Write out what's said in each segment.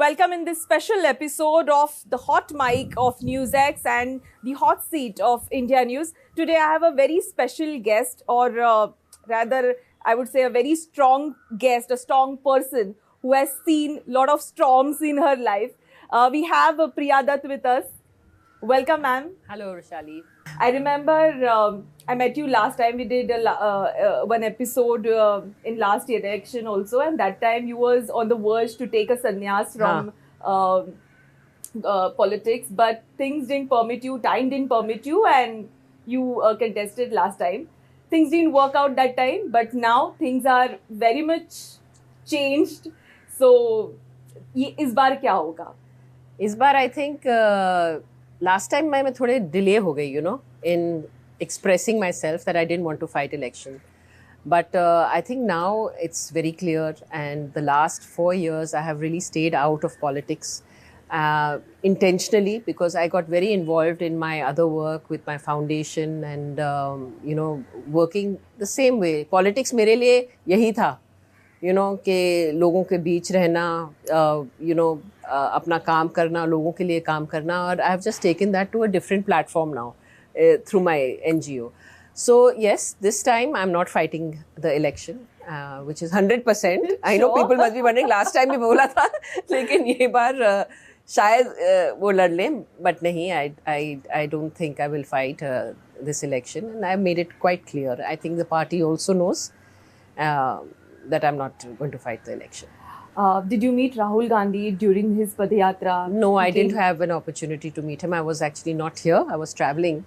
welcome in this special episode of the hot mic of NewsX and the hot seat of India News. Today I have a very special guest, or rather, I would say a very strong guest, a strong person who has seen a lot of storms in her life. We have Priya Dutt with us. Welcome, ma'am. Hello, Roshali. I remember I met you last time. We did one episode in last election also, and that time you was on the verge to take a sannyas from politics, but things didn't permit you, time didn't permit you, and you contested last time. Things didn't work out that time, but now things are very much changed. So, इस बार क्या होगा? इस बार I think last time मैं थोड़े delay हो गई, in expressing myself that I didn't want to fight election. But I think now it's very clear, and the last 4 years I have really stayed out of politics intentionally, because I got very involved in my other work with my foundation and working the same way. Politics मेरे लिए यही था, कि लोगों के बीच रहना, अपना काम करना, लोगों के लिए काम करना, और I have just taken that to a different platform now through my NGO. So yes, this time I'm not fighting the election, which is 100%. I know people must be wondering, last time भी बोला था, लेकिन ये बार शायद वो लड़ लें, but नहीं, I don't think I will fight this election, and I've made it quite clear. I think the party also knows that I'm not going to fight the election. Did you meet Rahul Gandhi during his Padayatra? No, I didn't have an opportunity to meet him. I was actually not here. I was traveling.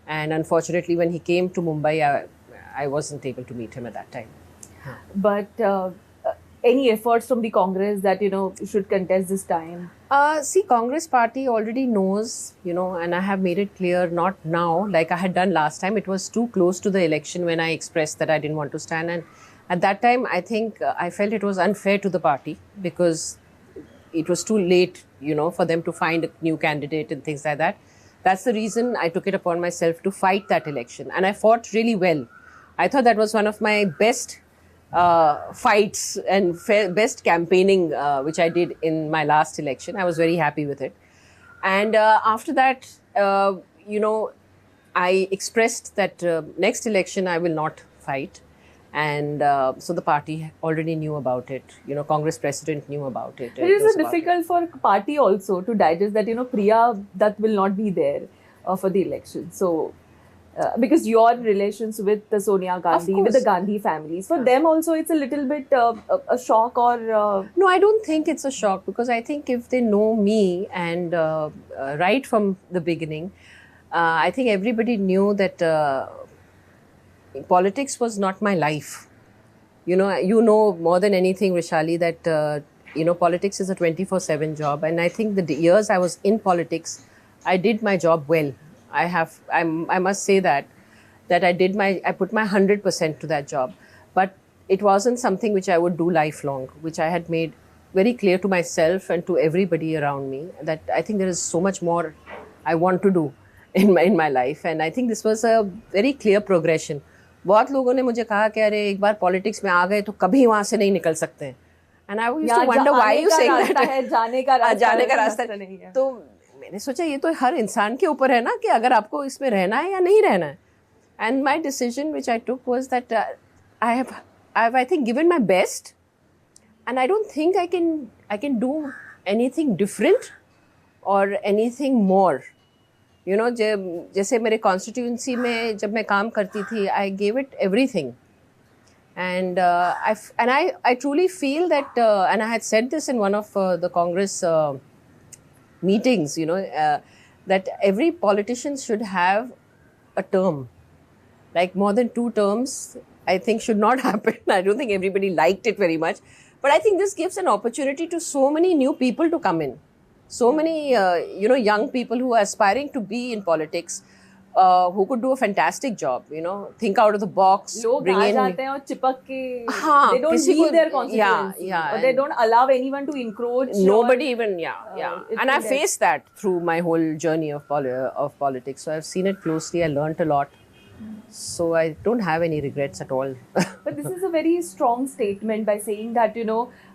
And unfortunately, when he came to Mumbai, I wasn't able to meet him at that time. But any efforts from the Congress that, should contest this time? See, Congress party already knows, and I have made it clear, not now, like I had done last time. It was too close to the election when I expressed that I didn't want to stand. And at that time, I think I felt it was unfair to the party, because it was too late, for them to find a new candidate and things like that. That's the reason I took it upon myself to fight that election. And I fought really well. I thought that was one of my best fights and best campaigning, which I did in my last election. I was very happy with it. And after that, I expressed that next election I will not fight. And so the party already knew about it. Congress president knew about it. It is difficult for party also to digest that, Priya Dutt will not be there for the election. So, because your relations with the Sonia Gandhi, with the Gandhi families, for them also it's a little bit a shock, or... No, I don't think it's a shock, because I think if they know me and right from the beginning, I think everybody knew that politics was not my life. You know more than anything, Rishali, that, politics is a 24/7 job. And I think the years I was in politics, I did my job well. I must say that I put my 100% to that job. But it wasn't something which I would do lifelong, which I had made very clear to myself and to everybody around me, that I think there is so much more I want to do in my life. And I think this was a very clear progression. बहुत लोगों ने मुझे कहा कि अरे एक बार politics में आ गए तो कभी वहां से नहीं निकल सकते हैं. And I used to wonder why you saying that. जाने का रास्ता नहीं है. तो मैंने सोचा ये तो हर इंसान के ऊपर है ना, कि अगर आपको इसमें रहना है या नहीं रहना है. And my decision which I took was that I have think given my best, and I don't think I can do anything different or anything more. जैसे मेरे कॉन्स्टिट्यूंसी में जब मैं काम करती थी, I gave it everything. And I truly feel that, and I had said this in one of the Congress meetings, that every politician should have a term. Like more than 2 terms, I think should not happen. I don't think everybody liked it very much. But I think this gives an opportunity to so many new people to come in. So many, young people who are aspiring to be in politics, who could do a fantastic job, think out of the box, bring in... जाते हैं और चिपक के, they don't leave their constituency. Yeah. Or they don't allow anyone to encroach. Nobody even, and I faced that through my whole journey of politics. So I've seen it closely. I learnt a lot. So I don't have any regrets at all. But this is a very strong statement by saying that,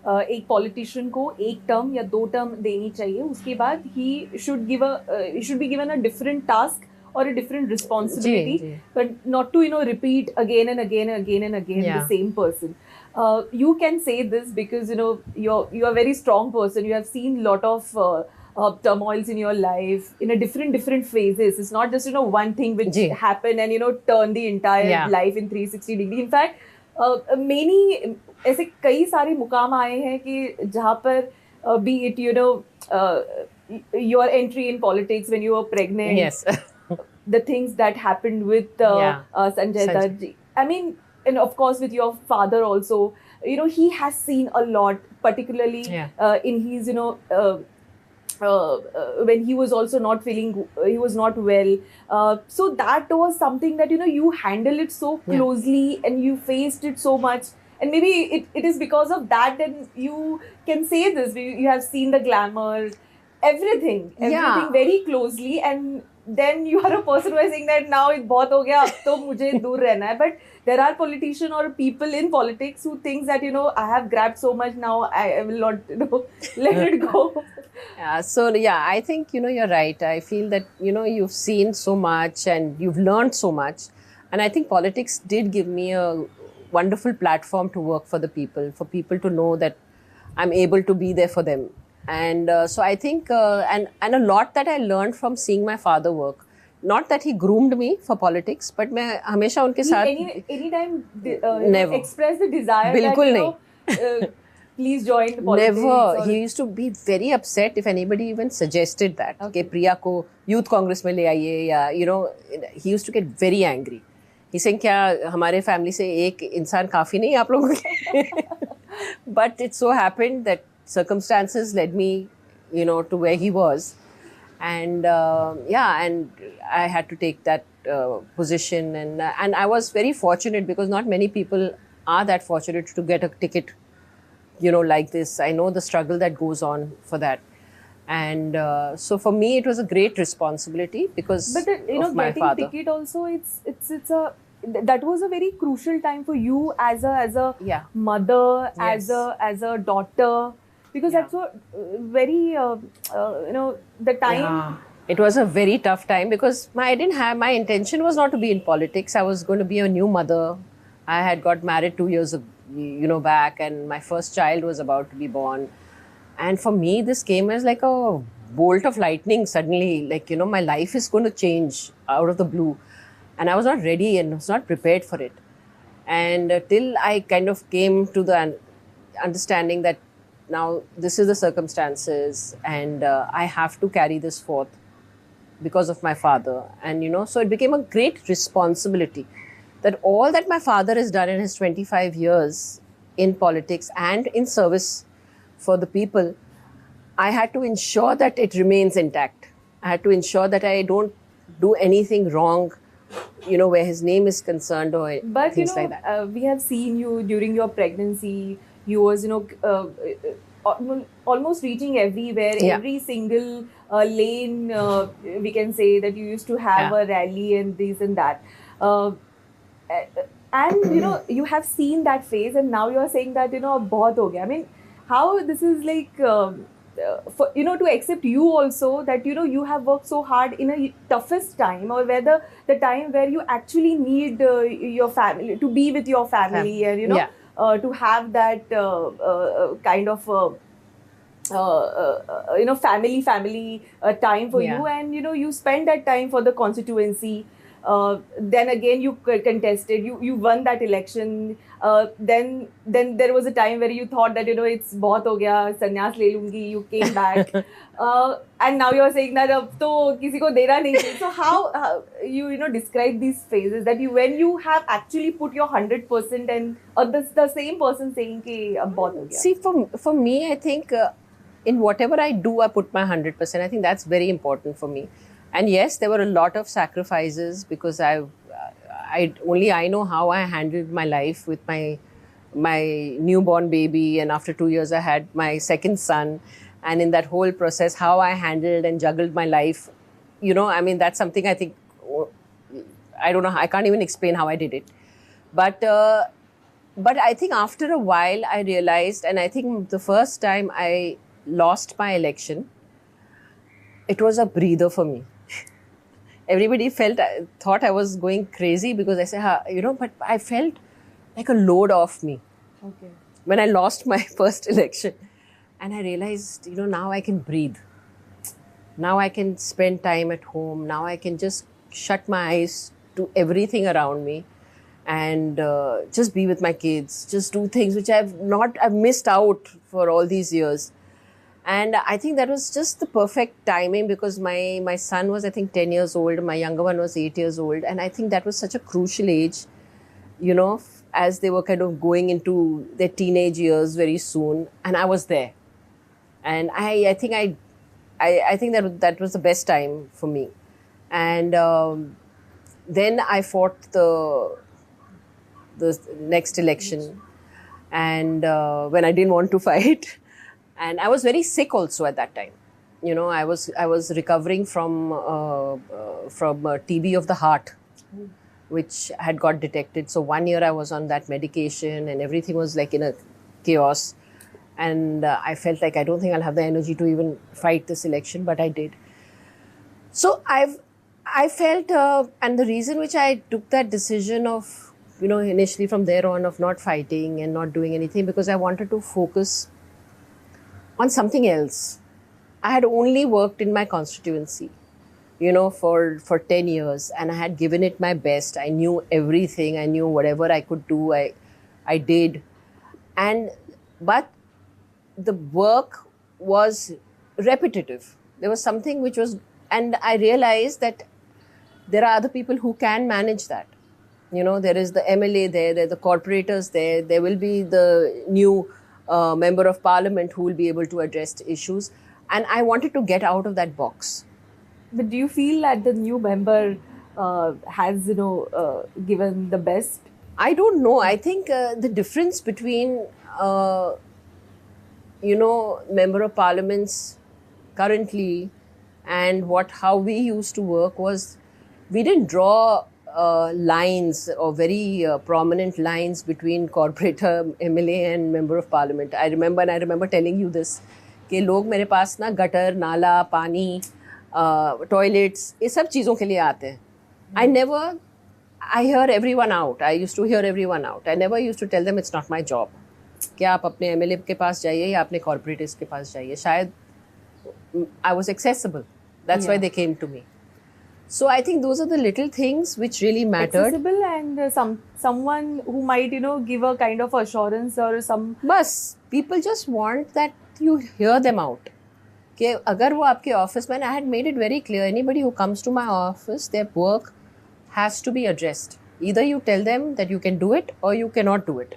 एक politician को एक term या 2 term देनी चाहिए, उसके बाद he should be given a different task or a different responsibility, but not to repeat again and again and again and again the same person. You can say this because you're a very strong person. You have seen lot of turmoils in your life in a different phases. It's not just one thing which happened and turn the entire life in 360 degree. In fact, many ऐसे कई सारे मुकाम आए हैं कि जहाँ पर be it your entry in politics when you were pregnant. Yes. The things that happened with Sanjay Dutt ji. I mean, and of course with your father also, he has seen a lot, particularly in his, when he was also not feeling, he was not well. So that was something that, you handle it so closely and you faced it so much. And maybe it is because of that you can say this. You have seen the glamour, everything very closely, and then you are a person who is saying that now it bahut ho gaya, ab to mujhe dur rehna hai. But there are politicians or people in politics who thinks that I have grabbed so much, now I will not let it go. I think you're right. I feel that you've seen so much and you've learned so much, and I think politics did give me a wonderful platform to work for the people, for people to know that I'm able to be there for them. And so I think and a lot that I learned from seeing my father work. Not that he groomed me for politics, but मैं हमेशा उनके साथ anytime express the desire बिल्कुल नहीं please join the politics. Never. He used to be very upset if anybody even suggested that कि प्रिया को youth Congress में ले आइए या he used to get very angry. He saying क्या हमारे फैमिली से एक इंसान काफी नहीं आप लोगों के. But it so happened that circumstances led me to where he was, and and I had to take that position, and I was very fortunate because not many people are that fortunate to get a ticket like this. I know the struggle that goes on for that, and so for me it was a great responsibility because of my father. Getting ticket also, it's a that was a very crucial time for you as a mother, as a daughter, because that's what very the time. It was a very tough time because my intention was not to be in politics. I was going to be a new mother. I had got married 2 years back, and my first child was about to be born. And for me, this came as like a bolt of lightning suddenly. Like, my life is going to change out of the blue. And I was not ready and was not prepared for it. And till I kind of came to the understanding that now this is the circumstances and I have to carry this forth because of my father. And, so it became a great responsibility that all that my father has done in his 25 years in politics and in service for the people, I had to ensure that it remains intact. I had to ensure that I don't do anything wrong, where his name is concerned or things like that. We have seen you during your pregnancy. You was, almost reaching everywhere, every single lane. We can say that you used to have a rally and this and that. And you have seen that phase, and now you are saying that अब बहुत हो गया. I mean, how this is like for, to accept you also that you have worked so hard in a toughest time, or whether the time where you actually need your family to be with your family, and to have that kind of family time for you, and you spend that time for the constituency. Then again you contested, you won that election. Then there was a time where you thought that it's bahut ho gaya, sannyas le lungi. You came back, and now you're saying that ab to kisi ko dena nahi hai. So how you describe these phases that when you have actually put your 100% and the same person saying ki ab bahut ho gaya. See, for me, I think in whatever I do, I put my 100%. I think that's very important for me. And yes, there were a lot of sacrifices because I know how I handled my life with my newborn baby, and after 2 years I had my second son, and in that whole process how I handled and juggled my life, I mean, that's something I think I don't know, I can't even explain how I did it. But But I think after a while I realized, and I think the first time I lost my election, it was a breather for me. Everybody thought I was going crazy because I said, but I felt like a load off me. Okay. When I lost my first election. And I realized, now I can breathe. Now I can spend time at home. Now I can just shut my eyes to everything around me and just be with my kids, just do things which I've missed out for all these years. And I think that was just the perfect timing because my son was, I think, 10 years old. My younger one was 8 years old. And I think that was such a crucial age, as they were kind of going into their teenage years very soon. And I was there. And I think that was the best time for me. And then I fought the next election, and when I didn't want to fight, and I was very sick also at that time. I was recovering from TB of the heart, which had got detected. So 1 year I was on that medication, and everything was like in a chaos. And I felt like I don't think I'll have the energy to even fight this election, but I did. So I felt, and the reason which I took that decision of, initially from there on of not fighting and not doing anything, because I wanted to focus on something else. I had only worked in my constituency, for 10 years, and I had given it my best. I knew everything. I knew whatever I could do, I did. But the work was repetitive. There was something which was, and I realized that there are other people who can manage that. There is the MLA there are the corporators there will be the new member of parliament who will be able to address issues. And I wanted to get out of that box. But do you feel that the new member has, given the best? I don't know. I think the difference between, member of parliaments currently and how we used to work was we didn't draw lines or very prominent lines between corporator, MLA and member of parliament. I remember telling you this, कि लोग मेरे पास ना gutter, नाला, पानी, toilets, ये सब चीज़ों के लिए आते हैं. I hear everyone out. I used to hear everyone out. I never used to tell them it's not my job. कि आप अपने MLA के पास जाइए या अपने corporators के पास जाइए. शायद I was accessible. That's why they came to me. So I think those are the little things which really mattered. Accessible and someone who might, give a kind of assurance or some. Bas, people just want that you hear them out. कि अगर वो आपके office में, I had made it very clear, anybody who comes to my office, their work has to be addressed. Either you tell them that you can do it or you cannot do it.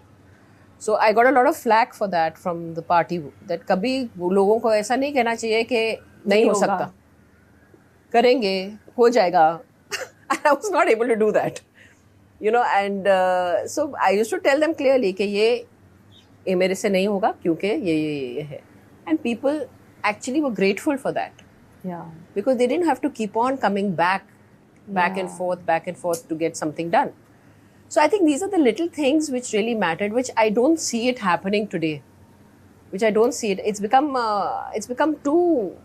So I got a lot of flack for that from the party, that कभी लोगों को ऐसा नहीं कहना चाहिए कि नहीं हो सकता, करेंगे, हो जाएगा. And I was not able to do that, and so I used to tell them clearly कि ये मेरे से नहीं होगा क्योंकि ये है. And people actually were grateful for that. Yeah. Because they didn't have to keep on coming back and forth to get something done. So I think these are the little things which really mattered, which I don't see it happening today. It's become too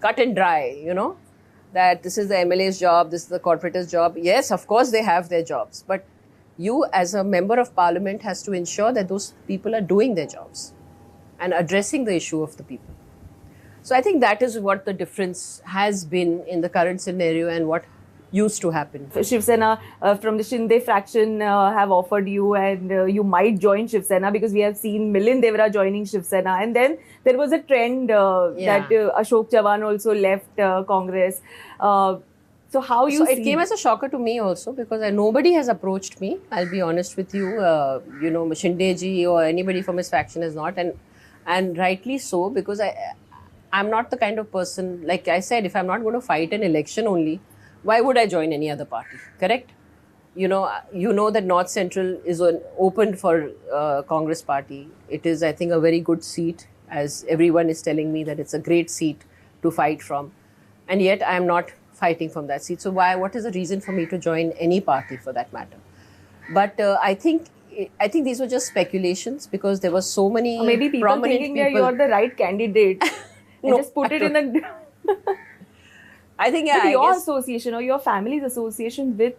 cut and dry, that this is the MLA's job, this is the corporator's job. Yes, of course they have their jobs, but you as a member of parliament has to ensure that those people are doing their jobs and addressing the issue of the people. So I think that is what the difference has been in the current scenario and what used to happen. Shiv Sena from the Shinde fraction have offered you, and you might join Shiv Sena, because we have seen Milind Devra joining Shiv Sena, and then there was a trend that Ashok Chavan also left Congress. So how you see? It came as a shocker to me also, because nobody has approached me. I'll be honest with you. Shinde ji or anybody from his faction has not, and rightly so, because I'm not the kind of person, like I said, if I'm not going to fight an election only, why would I join any other party? Correct? You know that North Central is open for Congress party. It is, I think, a very good seat, as everyone is telling me that it's a great seat to fight from. And yet I am not fighting from that seat. So what is the reason for me to join any party for that matter? But I think I think these were just speculations because there were so many Or maybe people prominent thinking people. that you're the right candidate and No, just put I it in the. I think, yeah, But I your guess. association or your family's association with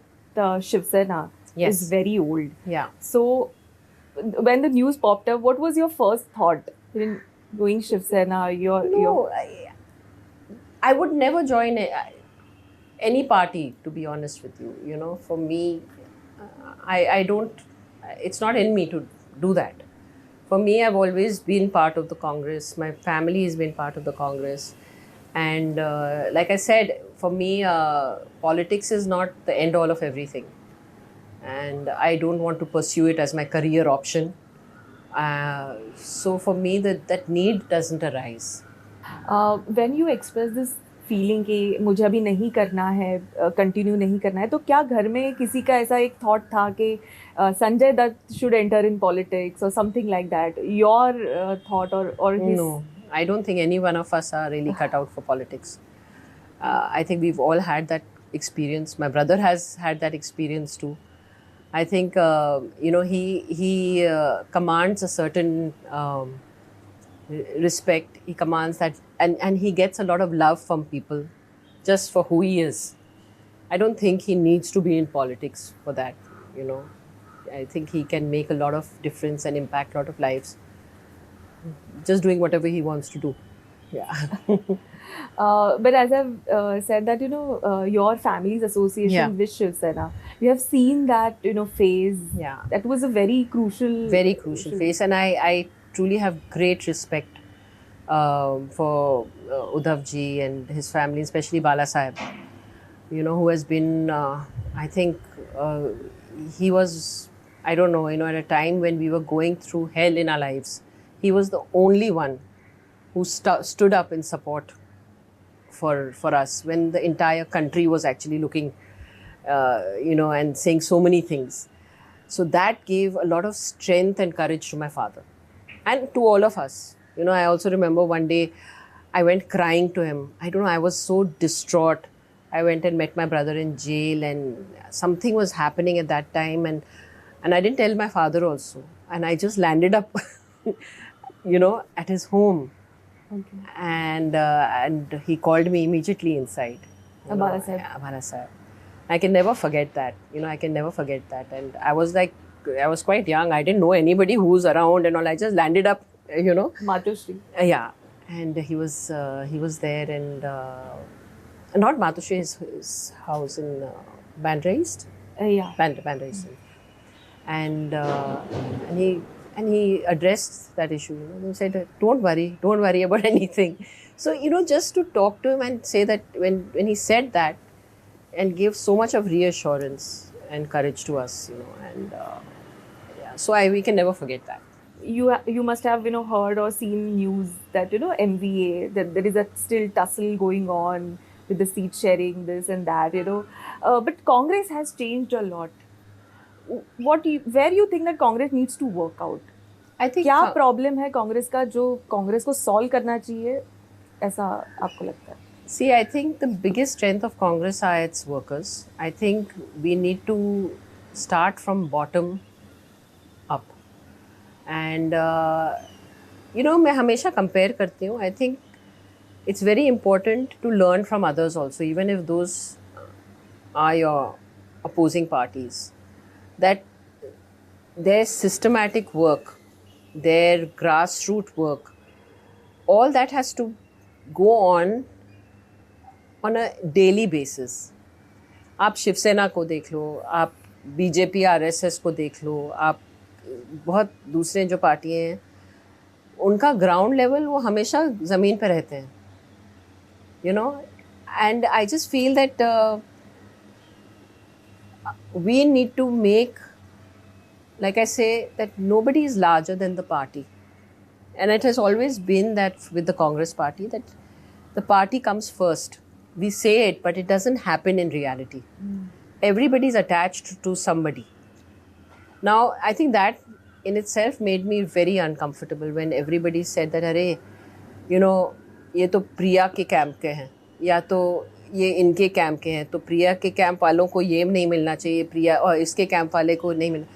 Shiv Sena Yes. is very old. Yeah. So when the news popped up, what was your first thought in going Shiv Sena? No, I would never join any party, to be honest with you. You know, for me, I don't, it's not in me to do that. For me, I've always been part of the Congress. My family has been part of the Congress. And like I said, for me, politics is not the end all of everything. And I don't want to pursue it as my career option. So for me, that need doesn't arise. When you express this feeling कि मुझे अभी नहीं करना है, continue नहीं करना है, तो क्या घर में किसी का ऐसा एक थॉट था कि Sanjay Dutt should enter in politics और something like that, your thought और No, I don't think any one of us are really cut out for politics. I think we've all had that experience. My brother has had that experience too. I think he commands a certain respect. He commands that, and he gets a lot of love from people just for who he is. I don't think he needs to be in politics for that. I think he can make a lot of difference and impact a lot of lives just doing whatever he wants to do. Yeah. But as I've said that, your family's association Yeah. with Shiv Sena, you have seen that, phase. Yeah. That was a very crucial phase, and I truly have great respect for Uddhav ji and his family, especially Bala Sahib, who has been, I think, he was, I don't know, at a time when we were going through hell in our lives, he was the only one who stood up in support for us when the entire country was actually looking, and saying so many things. So that gave a lot of strength and courage to my father and to all of us. I also remember one day I went crying to him. I don't know, I was so distraught. I went and met my brother in jail, and something was happening at that time, and I didn't tell my father also. And I just landed up, at his home. Okay. And he called me immediately inside. Bala Sahib. Bala Sahib. I can never forget that. I can never forget that. And I was quite young. I didn't know anybody who was around and all. I just landed up, Matushri. Yeah. And he was there, and not Matushri, his house in Bandra East. Yeah. Bandra East. And he addressed that issue. He said, don't worry about anything. So, just to talk to him and say that when he said that, and gave so much of reassurance and courage to us, and so we can never forget that. You must have heard or seen news that MVA, that there is a still tussle going on with the seat sharing, this and that, but Congress has changed a lot. Where you think that Congress needs to work out? I think क्या problem है कांग्रेस का जो कांग्रेस को solve करना चाहिए, ऐसा आपको लगता है? See, I think the biggest strength of Congress are its workers. I think we need to start from bottom up. And, मैं हमेशा compare करती हूँ. I think it's very important to learn from others also, even if those are your opposing parties. That their systematic work, their grassroots work, all that has to go on a daily basis. आप शिवसेना को देख लो, आप BJP RSS को देख लो, आप बहुत दूसरे जो पार्टियाँ हैं, उनका ग्राउंड लेवल वो हमेशा ज़मीन पे रहते हैं, and I just feel that we need to make, like I say, that nobody is larger than the party. And it has always been that with the Congress party, that the party comes first. We say it, but it doesn't happen in reality. Everybody is attached to somebody. Now, I think that in itself made me very uncomfortable when everybody said that, अरे, ये तो प्रिया के camp के हैं, या तो ये इनके कैंप के हैं, तो प्रिया के कैंप वालों को ये नहीं मिलना चाहिए, प्रिया और इसके कैंप वाले को नहीं मिलना.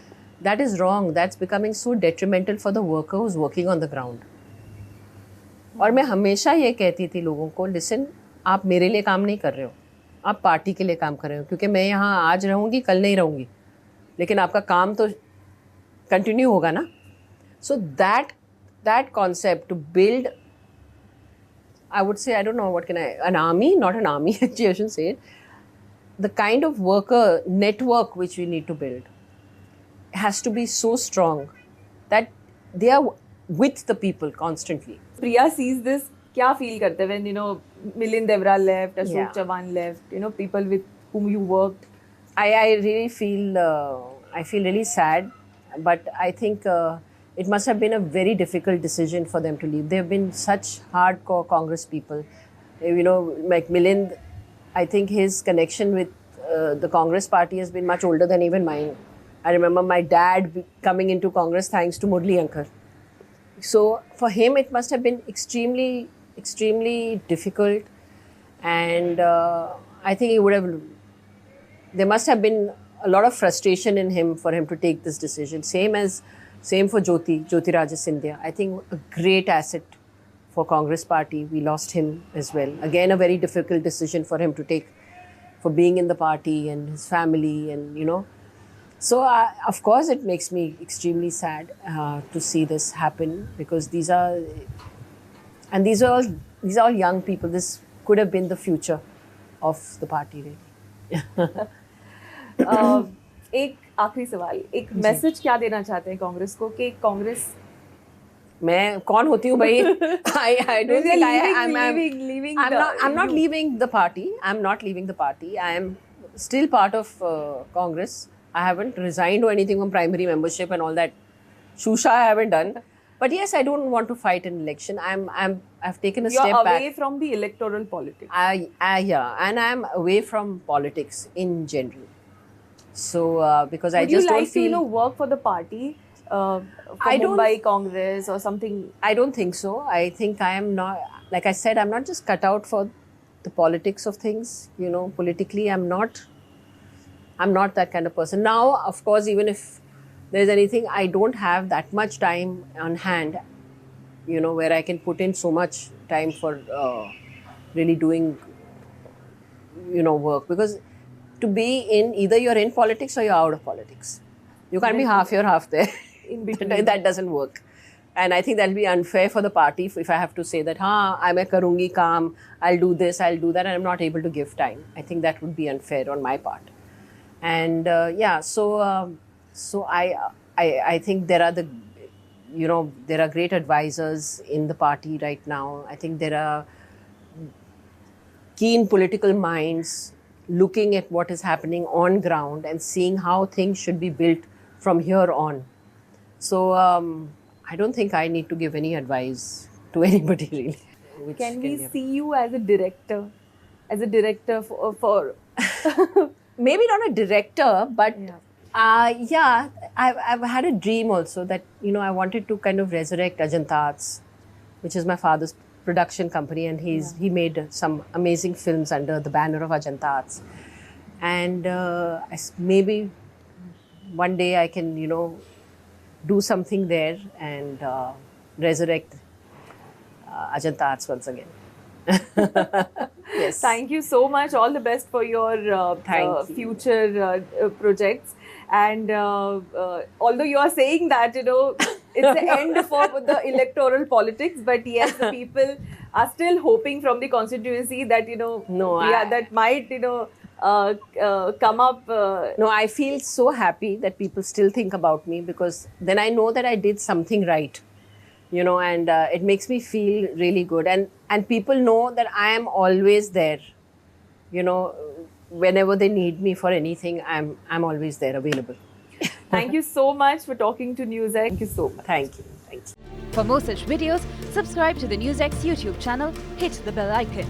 That is wrong. That's becoming so detrimental for the worker who's working on the ground. और मैं हमेशा ये कहती थी लोगों को, लिसन, आप मेरे लिए काम नहीं कर रहे हो, आप पार्टी के लिए काम कर रहे हो, क्योंकि मैं यहाँ आज रहूँगी, कल नहीं रहूँगी, लेकिन आपका काम तो कंटिन्यू होगा ना. So that concept to build, I would say, I don't know what can I, an army, not an army, actually I shouldn't say it, the kind of worker network which we need to build has to be so strong that they are with the people constantly. Priya sees this, kya feel karte when, Milind Devra left, Ashok Yeah. Chavan left, people with whom you worked? I really feel, I feel really sad, but I think it must have been a very difficult decision for them to leave. They have been such hardcore Congress people. Like Milind, I think his connection with the Congress party has been much older than even mine. I remember my dad coming into Congress thanks to Murli Uncle. So for him, it must have been extremely, extremely difficult. And I think he would have, there must have been a lot of frustration in him for him to take this decision. Same for Jyotirajya Scindia. I think a great asset for Congress party. We lost him as well. Again, a very difficult decision for him to take, for being in the party and his family and. So, of course, it makes me extremely sad to see this happen, because these are all young people. This could have been the future of the party, really. एक आखिरी सवाल, एक message क्या देना चाहते हैं कांग्रेस को कि कांग्रेस मैं कौन होती हूँ भाई? I don't think I'm not leaving the party. I'm not leaving the party. I am still part of Congress. I haven't resigned or anything from primary membership and all that shusha I haven't done. But yes, I don't want to fight an election. I've taken a step back. You're away from the electoral politics. Yeah, and I'm away from politics in general. So because I just don't feel. Would you like to work for the party, for Mumbai Congress or something? I don't think so. I think I am not. Like I said, I'm not just cut out for the politics of things. Politically, I'm not that kind of person. Now, of course, even if there's anything, I don't have that much time on hand, where I can put in so much time for really doing, work. Because to be in, either you're in politics or you're out of politics. You can't be half here, half there. In between. That doesn't work. And I think that'll be unfair for the party if I have to say that, I'm a karungi kaam, I'll do this, I'll do that, and I'm not able to give time. I think that would be unfair on my part. And so I think there are there are great advisors in the party right now. I think there are keen political minds looking at what is happening on ground and seeing how things should be built from here on. So I don't think I need to give any advice to anybody really. Can we see you as a director? As a director for maybe not a director, but I've had a dream also that, I wanted to kind of resurrect Ajanta Arts, which is my father's production company, and he made some amazing films under the banner of Ajanta Arts. And maybe one day I can, do something there and resurrect Ajanta Arts once again. Yes. Thank you so much. All the best for your future projects. And although you are saying that, it's the end for the electoral politics, but yes, the people are still hoping from the constituency that, that might, come up. No, I feel so happy that people still think about me, because then I know that I did something right. And it makes me feel really good. And people know that I am always there. Whenever they need me for anything, I'm always there, available. Thank you so much for talking to NewsX. Thank you so much. Thank you. For more such videos, subscribe to the NewsX YouTube channel, hit the bell icon.